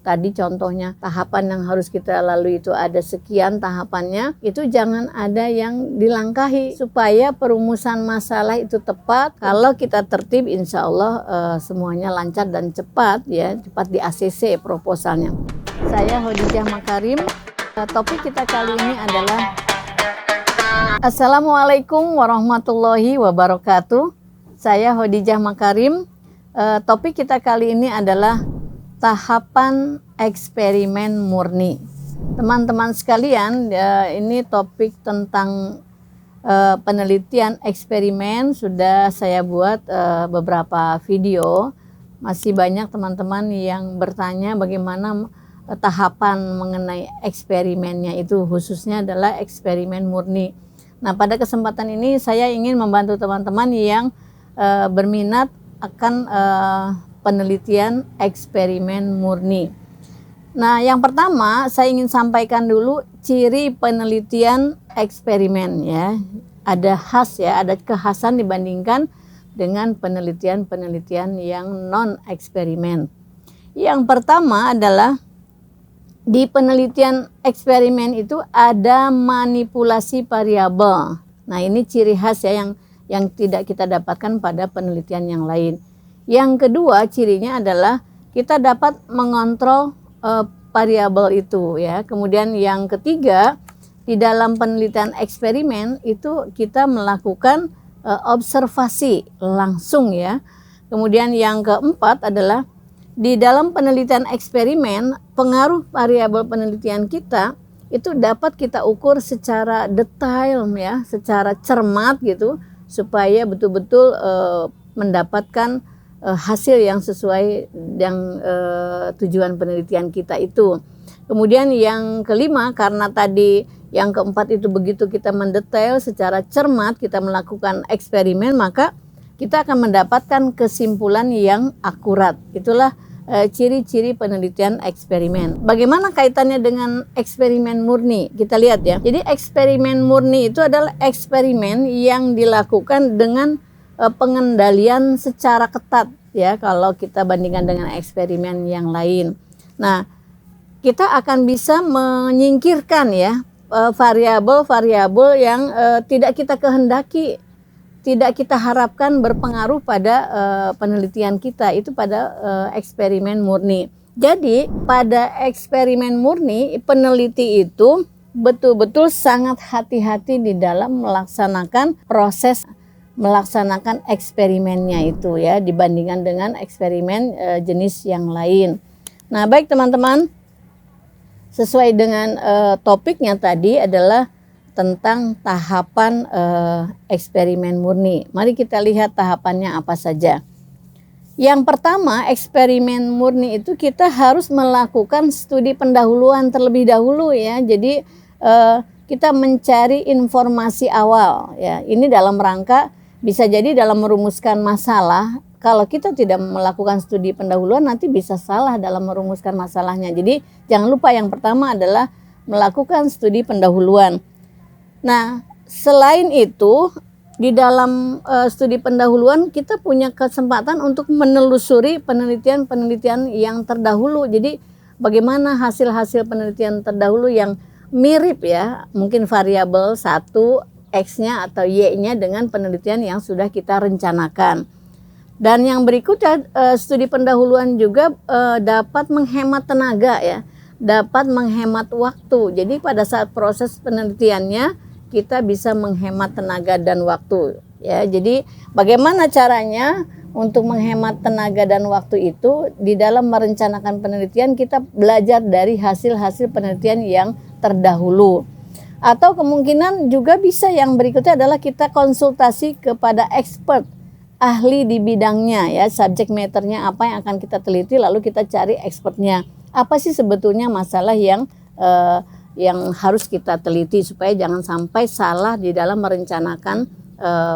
tadi contohnya tahapan yang harus kita lalui itu ada sekian tahapannya, itu jangan ada yang dilangkahi supaya perumusan masalah itu tepat. Kalau kita tertib, insya Allah semuanya lancar dan cepat ya, cepat di ACC proposalnya. Saya Khadijah Makarim. Topik kita kali ini adalah Assalamualaikum warahmatullahi wabarakatuh. Saya Khadijah Makarim. Topik kita kali ini adalah tahapan eksperimen murni. Teman-teman sekalian, ini topik tentang penelitian eksperimen. Sudah saya buat beberapa video. Masih banyak teman-teman yang bertanya bagaimana tahapan mengenai eksperimennya itu, khususnya adalah eksperimen murni. Nah, pada kesempatan ini saya ingin membantu teman-teman yang berminat akan penelitian eksperimen murni. Nah, yang pertama saya ingin sampaikan dulu ciri penelitian eksperimen ya. Ada khas ya, ada kekhasan dibandingkan dengan penelitian-penelitian yang non eksperimen. Yang pertama adalah di penelitian eksperimen itu ada manipulasi variabel. Nah, ini ciri khas ya yang tidak kita dapatkan pada penelitian yang lain. Yang kedua cirinya adalah kita dapat mengontrol variabel itu ya. Kemudian yang ketiga, di dalam penelitian eksperimen itu kita melakukan observasi langsung ya. Kemudian yang keempat adalah di dalam penelitian eksperimen, pengaruh variabel penelitian kita itu dapat kita ukur secara detail ya, secara cermat gitu, supaya betul-betul mendapatkan hasil yang sesuai dengan tujuan penelitian kita itu. Kemudian yang kelima, karena tadi yang keempat itu begitu kita mendetail secara cermat, kita melakukan eksperimen, maka kita akan mendapatkan kesimpulan yang akurat. Itulah ciri-ciri penelitian eksperimen. Bagaimana kaitannya dengan eksperimen murni? Kita lihat ya. Jadi eksperimen murni itu adalah eksperimen yang dilakukan dengan pengendalian secara ketat ya, kalau kita bandingkan dengan eksperimen yang lain. Nah, kita akan bisa menyingkirkan ya variabel-variabel yang tidak kita kehendaki, tidak kita harapkan berpengaruh pada penelitian kita, itu pada eksperimen murni. Jadi pada eksperimen murni, peneliti itu betul-betul sangat hati-hati di dalam melaksanakan proses melaksanakan eksperimennya itu ya, dibandingkan dengan eksperimen jenis yang lain. Nah, baik teman-teman, sesuai dengan topiknya tadi adalah tentang tahapan eksperimen murni. Mari kita lihat tahapannya apa saja. Yang pertama, eksperimen murni itu kita harus melakukan studi pendahuluan terlebih dahulu ya. Jadi kita mencari informasi awal ya. Ini dalam rangka bisa jadi dalam merumuskan masalah. Kalau kita tidak melakukan studi pendahuluan nanti bisa salah dalam merumuskan masalahnya. Jadi jangan lupa yang pertama adalah melakukan studi pendahuluan. Nah, selain itu, di dalam studi pendahuluan kita punya kesempatan untuk menelusuri penelitian-penelitian yang terdahulu. Jadi, bagaimana hasil-hasil penelitian terdahulu yang mirip ya, mungkin variabel 1, X-nya atau Y-nya dengan penelitian yang sudah kita rencanakan. Dan yang berikutnya, studi pendahuluan juga dapat menghemat tenaga ya, dapat menghemat waktu. Jadi, pada saat proses penelitiannya, kita bisa menghemat tenaga dan waktu ya. Jadi bagaimana caranya untuk menghemat tenaga dan waktu itu? Di dalam merencanakan penelitian kita belajar dari hasil-hasil penelitian yang terdahulu. Atau kemungkinan juga bisa yang berikutnya adalah kita konsultasi kepada expert, ahli di bidangnya ya, subject matter-nya apa yang akan kita teliti, lalu kita cari expertnya. Apa sih sebetulnya masalah yang harus kita teliti supaya jangan sampai salah di dalam merencanakan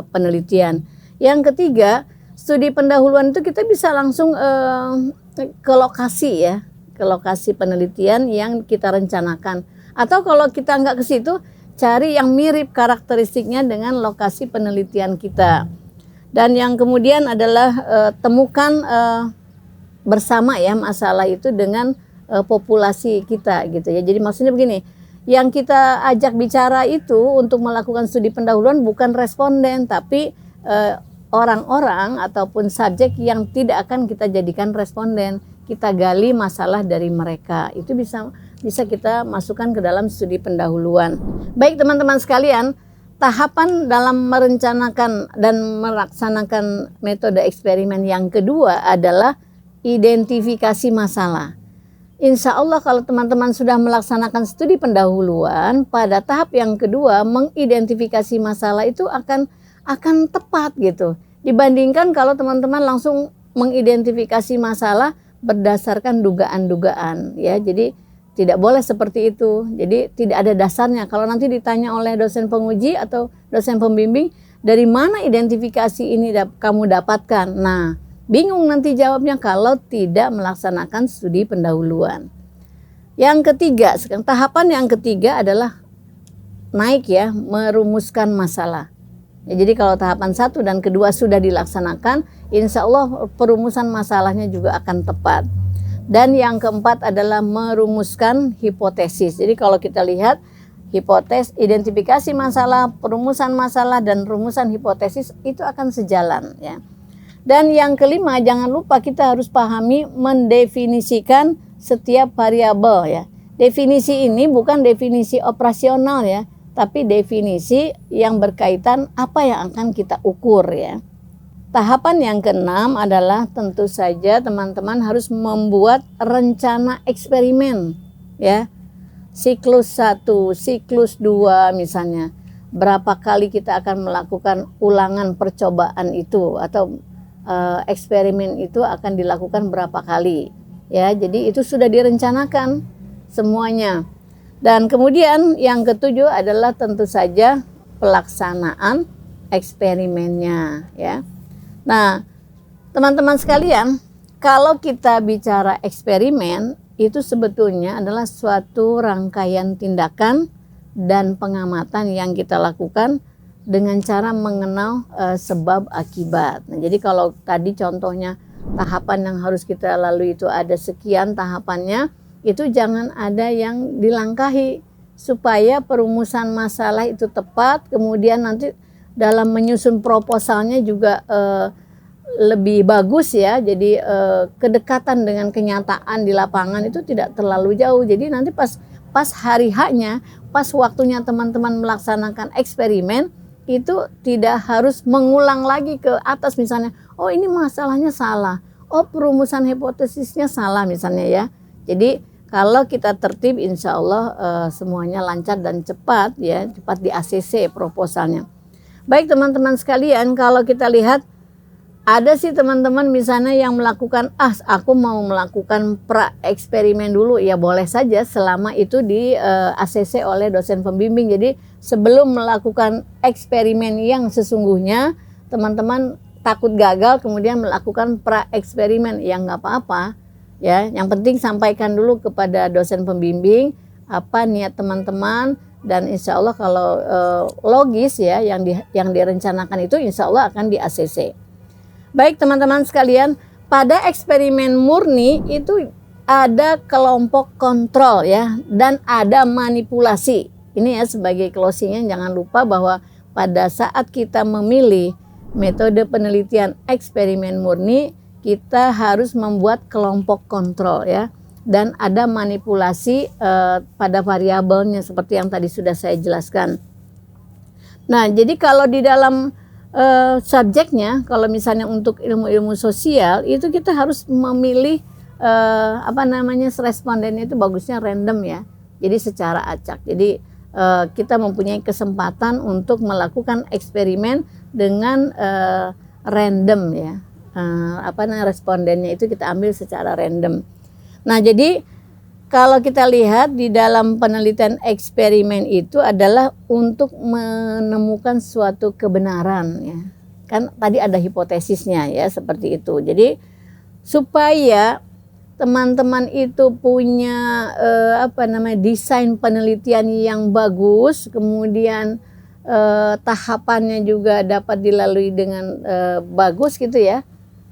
penelitian. Yang ketiga, studi pendahuluan itu kita bisa langsung ke lokasi ya, ke lokasi penelitian yang kita rencanakan. Atau kalau kita nggak ke situ, cari yang mirip karakteristiknya dengan lokasi penelitian kita. Dan yang kemudian adalah temukan bersama ya masalah itu dengan populasi kita gitu ya. Jadi maksudnya begini, yang kita ajak bicara itu untuk melakukan studi pendahuluan bukan responden, tapi orang-orang ataupun subjek yang tidak akan kita jadikan responden. Kita gali masalah dari mereka. Itu bisa kita masukkan ke dalam studi pendahuluan. Baik teman-teman sekalian, tahapan dalam merencanakan dan melaksanakan metode eksperimen yang kedua adalah identifikasi masalah. Insya Allah kalau teman-teman sudah melaksanakan studi pendahuluan, pada tahap yang kedua mengidentifikasi masalah itu akan tepat gitu. Dibandingkan kalau teman-teman langsung mengidentifikasi masalah berdasarkan dugaan-dugaan ya. Jadi tidak boleh seperti itu. Jadi tidak ada dasarnya. Kalau nanti ditanya oleh dosen penguji atau dosen pembimbing, dari mana identifikasi ini kamu dapatkan? Nah, bingung nanti jawabnya kalau tidak melaksanakan studi pendahuluan. Yang ketiga, tahapan yang ketiga adalah naik ya, merumuskan masalah. Ya, jadi kalau tahapan 1 dan kedua sudah dilaksanakan, insya Allah perumusan masalahnya juga akan tepat. Dan yang keempat adalah merumuskan hipotesis. Jadi kalau kita lihat hipotesis, identifikasi masalah, perumusan masalah, dan rumusan hipotesis itu akan sejalan ya. Dan yang kelima, jangan lupa kita harus pahami mendefinisikan setiap variabel ya. Definisi ini bukan definisi operasional ya, tapi definisi yang berkaitan apa yang akan kita ukur ya. Tahapan yang keenam adalah tentu saja teman-teman harus membuat rencana eksperimen ya. Siklus 1, siklus 2 misalnya. Berapa kali kita akan melakukan ulangan percobaan itu atau eksperimen itu akan dilakukan berapa kali ya. Jadi itu sudah direncanakan semuanya. Dan kemudian yang ketujuh adalah tentu saja pelaksanaan eksperimennya ya. Nah, teman-teman sekalian, kalau kita bicara eksperimen itu sebetulnya adalah suatu rangkaian tindakan dan pengamatan yang kita lakukan dengan cara mengenal sebab akibat. Nah, jadi kalau tadi contohnya tahapan yang harus kita lalui itu ada sekian tahapannya, itu jangan ada yang dilangkahi supaya perumusan masalah itu tepat. Kemudian nanti dalam menyusun proposalnya juga lebih bagus ya. Jadi kedekatan dengan kenyataan di lapangan itu tidak terlalu jauh. Jadi nanti pas hari H-nya, pas waktunya teman-teman melaksanakan eksperimen, itu tidak harus mengulang lagi ke atas misalnya, oh ini masalahnya salah, oh perumusan hipotesisnya salah misalnya ya. Jadi kalau kita tertib insya Allah semuanya lancar dan cepat ya, cepat di ACC proposalnya. Baik teman-teman sekalian, kalau kita lihat ada sih teman-teman misalnya yang melakukan, aku mau melakukan pra eksperimen dulu, ya boleh saja selama itu di ACC oleh dosen pembimbing. Jadi sebelum melakukan eksperimen yang sesungguhnya, teman-teman takut gagal kemudian melakukan pra eksperimen, ya nggak apa-apa ya. Yang penting sampaikan dulu kepada dosen pembimbing apa niat teman-teman, dan insya Allah kalau logis ya yang direncanakan itu insya Allah akan di ACC. Baik teman-teman sekalian, pada eksperimen murni itu ada kelompok kontrol ya, dan ada manipulasi. Ini ya sebagai closingnya, jangan lupa bahwa pada saat kita memilih metode penelitian eksperimen murni, kita harus membuat kelompok kontrol ya, dan ada manipulasi pada variabelnya seperti yang tadi sudah saya jelaskan. Nah, jadi kalau di dalam subjeknya, kalau misalnya untuk ilmu-ilmu sosial itu kita harus memilih respondennya itu bagusnya random ya, jadi secara acak. Jadi kita mempunyai kesempatan untuk melakukan eksperimen dengan random ya, respondennya itu kita ambil secara random. Nah, jadi kalau kita lihat di dalam penelitian eksperimen itu adalah untuk menemukan suatu kebenaran ya. Kan tadi ada hipotesisnya ya, seperti itu. Jadi supaya teman-teman itu punya desain penelitian yang bagus, kemudian tahapannya juga dapat dilalui dengan bagus gitu ya.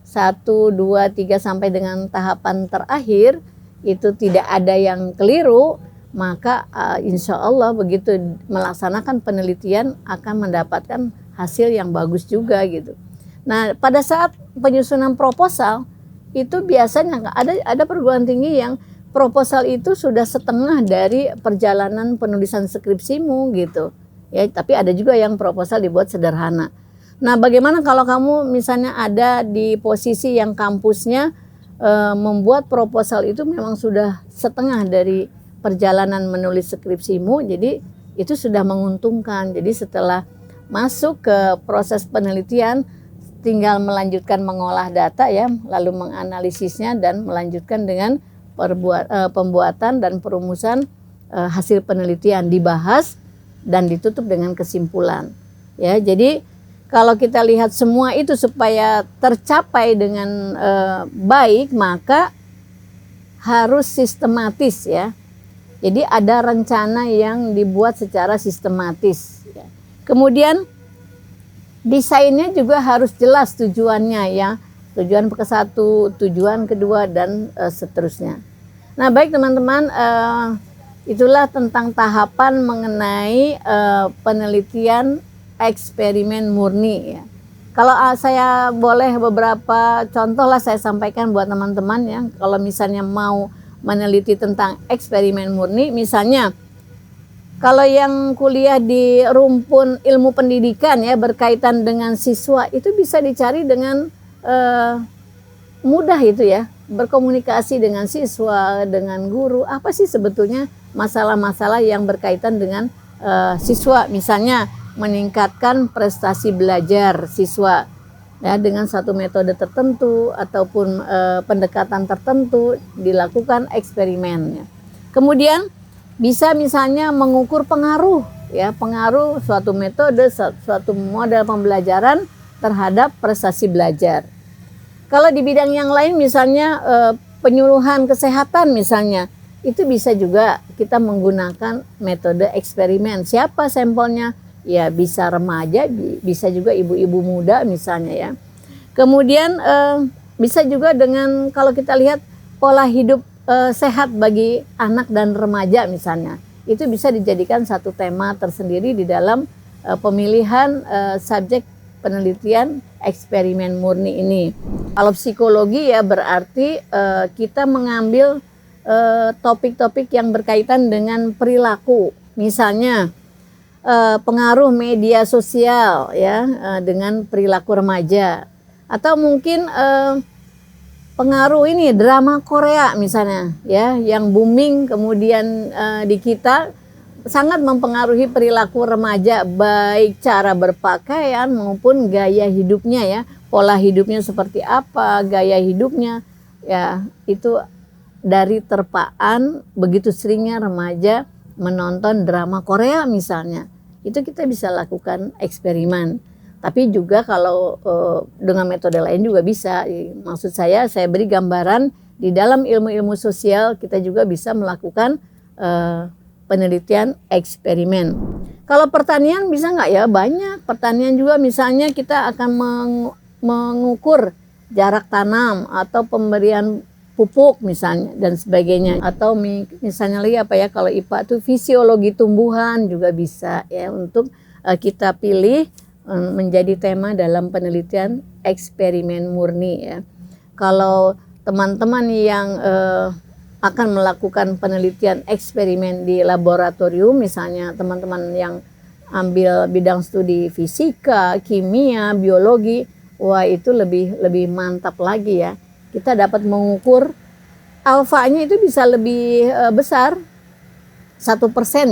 1, 2, 3 sampai dengan tahapan terakhir. itu tidak ada yang keliru, maka insya Allah begitu melaksanakan penelitian akan mendapatkan hasil yang bagus juga gitu. Nah, pada saat penyusunan proposal itu biasanya ada perguruan tinggi yang proposal itu sudah setengah dari perjalanan penulisan skripsimu gitu. Ya, tapi ada juga yang proposal dibuat sederhana. Nah, bagaimana kalau kamu misalnya ada di posisi yang kampusnya membuat proposal itu memang sudah setengah dari perjalanan menulis skripsimu, jadi itu sudah menguntungkan. Jadi setelah masuk ke proses penelitian, tinggal melanjutkan mengolah data ya, lalu menganalisisnya dan melanjutkan dengan pembuatan dan perumusan hasil penelitian, dibahas dan ditutup dengan kesimpulan. Ya, jadi kalau kita lihat semua itu supaya tercapai dengan baik, maka harus sistematis ya. Jadi ada rencana yang dibuat secara sistematis. Ya. Kemudian desainnya juga harus jelas tujuannya ya. Tujuan ke-1, tujuan kedua dan seterusnya. Nah, baik teman-teman, itulah tentang tahapan mengenai penelitian eksperimen murni ya. Kalau saya boleh beberapa contoh lah saya sampaikan buat teman-teman ya. Kalau misalnya mau meneliti tentang eksperimen murni, misalnya kalau yang kuliah di rumpun ilmu pendidikan ya berkaitan dengan siswa, itu bisa dicari dengan mudah itu ya, berkomunikasi dengan siswa, dengan guru, apa sih sebetulnya masalah-masalah yang berkaitan dengan siswa, misalnya meningkatkan prestasi belajar siswa ya dengan satu metode tertentu ataupun pendekatan tertentu, dilakukan eksperimennya. Kemudian bisa misalnya mengukur pengaruh ya, pengaruh suatu metode, suatu model pembelajaran terhadap prestasi belajar. Kalau di bidang yang lain misalnya penyuluhan kesehatan misalnya, itu bisa juga kita menggunakan metode eksperimen. Siapa sampelnya? Ya bisa remaja, bisa juga ibu-ibu muda misalnya ya. Kemudian bisa juga dengan kalau kita lihat pola hidup sehat bagi anak dan remaja misalnya, itu bisa dijadikan satu tema tersendiri di dalam pemilihan subjek penelitian eksperimen murni ini. Kalau psikologi ya berarti kita mengambil topik-topik yang berkaitan dengan perilaku, misalnya pengaruh media sosial ya dengan perilaku remaja, atau mungkin pengaruh ini drama Korea misalnya ya yang booming kemudian di kita sangat mempengaruhi perilaku remaja, baik cara berpakaian maupun gaya hidupnya ya, pola hidupnya seperti apa, gaya hidupnya ya, itu dari terpaan begitu seringnya remaja menonton drama Korea misalnya. Itu kita bisa lakukan eksperimen. Tapi juga kalau dengan metode lain juga bisa. Maksud saya beri gambaran di dalam ilmu-ilmu sosial kita juga bisa melakukan penelitian eksperimen. Kalau pertanian bisa nggak ya? Banyak. Pertanian juga misalnya kita akan mengukur jarak tanam atau pemberian pupuk misalnya dan sebagainya, atau misalnya lagi apa ya, kalau IPA itu fisiologi tumbuhan juga bisa ya untuk kita pilih menjadi tema dalam penelitian eksperimen murni ya. Kalau teman-teman yang akan melakukan penelitian eksperimen di laboratorium, misalnya teman-teman yang ambil bidang studi fisika, kimia, biologi, wah itu lebih mantap lagi ya. Kita dapat mengukur alfanya itu bisa lebih besar 1%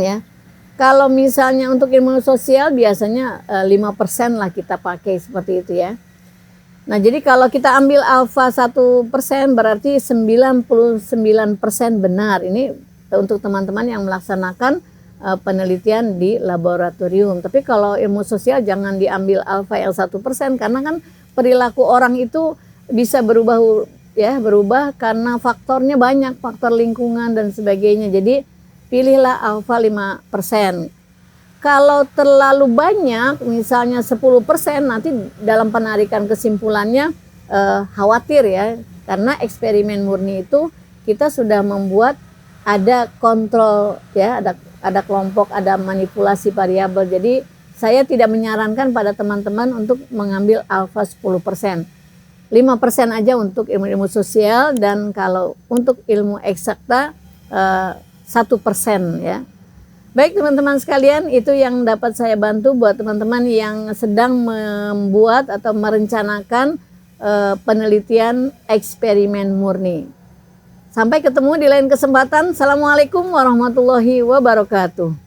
ya. Kalau misalnya untuk ilmu sosial biasanya 5% lah kita pakai seperti itu ya. Nah jadi kalau kita ambil alfa 1% berarti 99% benar. Ini untuk teman-teman yang melaksanakan penelitian di laboratorium. Tapi kalau ilmu sosial jangan diambil alfa yang 1%, karena kan perilaku orang itu bisa berubah karena faktornya banyak, faktor lingkungan dan sebagainya. Jadi pilihlah alfa 5%. Kalau terlalu banyak, misalnya 10%, nanti dalam penarikan kesimpulannya khawatir ya, karena eksperimen murni itu kita sudah membuat ada kontrol ya, ada kelompok, ada manipulasi variabel. Jadi saya tidak menyarankan pada teman-teman untuk mengambil alfa 10%. 5% aja untuk ilmu-ilmu sosial, dan kalau untuk ilmu eksakta 1% ya. Baik teman-teman sekalian, itu yang dapat saya bantu buat teman-teman yang sedang membuat atau merencanakan penelitian eksperimen murni. Sampai ketemu di lain kesempatan. Assalamualaikum warahmatullahi wabarakatuh.